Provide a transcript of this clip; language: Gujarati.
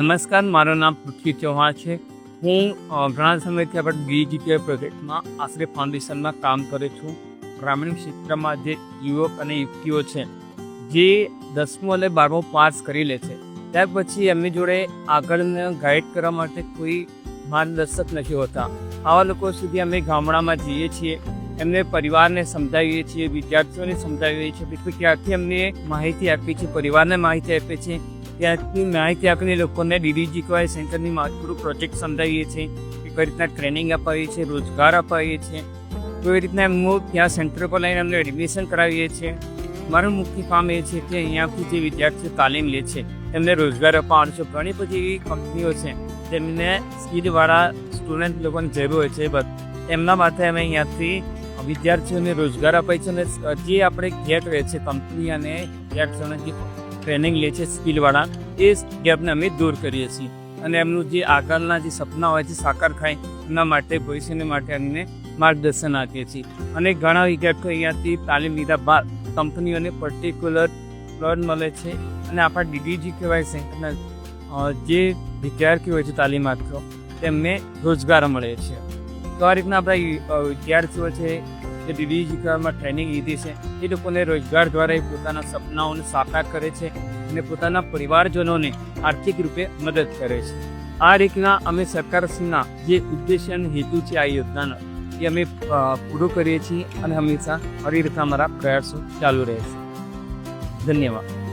નમસ્કાર, મારું નામ પૃથ્વી ચૌહાણ છે. હું ઘણા સમયથી આપણે ડીજીકે પ્રોજેક્ટમાં આશરે ફાઉન્ડેશનમાં કામ કરું છું. ગ્રામીણ ક્ષેત્રમાં જે યુવક અને યુવતીઓ છે જે 10મું અને 12મું પાસ કરી લે છે, ત્યાર પછી એમની જોડે આગળને ગાઈડ કરવા માટે કોઈ માર્ગદર્શક નથી હોતા. આવા લોકો સુધી અમે ગામડામાં જઈએ છીએ, એમને પરિવારને સમજાવીએ છીએ, વિદ્યાર્થીઓને સમજાવીએ છીએ કે ક્યાંથી એમને માહિતી આપી છે, પરિવારને માહિતી આપે છે. ત્યાંથી માહિતી આપીને લોકોને DDGKY સેન્ટરની થોડું પ્રોજેક્ટ સમજાવીએ છીએ કે કઈ રીતના ટ્રેનિંગ અપાવીએ છીએ, રોજગાર અપાવીએ છીએ, કેવી રીતના એમનું ત્યાં સેન્ટર પર લઈને એમને એડમિશન કરાવીએ છીએ. મારું મુખ્ય કામ એ છે કે અહીંયાથી જે વિદ્યાર્થીઓ તાલીમ લે છે એમને રોજગાર અપાવવાનો છે. ઘણી બધી એવી કંપનીઓ છે જેમને સ્કિલવાળા સ્ટુડન્ટ લોકોની જરૂર હોય છે, બસ એમના માટે અમે અહીંયાથી વિદ્યાર્થીઓને રોજગાર અપાય છે. અને જે આપણે ગેપ રહે છે કંપની અને વિદ્યાર્થીઓને જે ટ્રેનિંગ લે છે સ્કિલવાળા, એ ગેપને અમે દૂર કરીએ છીએ અને એમનું જે આગળના જે સપના હોય છે સાકાર થાય એમના માટે ભવિષ્યને માટે એમને માર્ગદર્શન આપીએ છીએ. અને ઘણા વિદ્યાર્થીઓ અહીંયાથી તાલીમ લીધા બાદ કંપનીઓને પર્ટિક્યુલર લોન મળે છે અને આપણા DDGKY સેન્ટરના જે વિદ્યાર્થીઓ હોય છે તાલીમાર્થીઓ તેમને રોજગાર મળે છે. તો આ રીતના આપણા વિદ્યાર્થીઓ છે જે DDGKYમાં ટ્રેનિંગ લીધી છે એ લોકોને રોજગાર દ્વારા એ પોતાના સપનાઓને સાકાર કરે છે અને પોતાના પરિવારજનોને આર્થિક રૂપે મદદ કરે છે. આ રીતના અમે સરકારશ્રીના જે ઉદ્દેશ્ય અને હેતુ છે આ યોજનાનો એ અમે પૂરું કરીએ છીએ અને હંમેશા આવી રીતના અમારા પ્રયાસો ચાલુ રહે છે. ધન્યવાદ.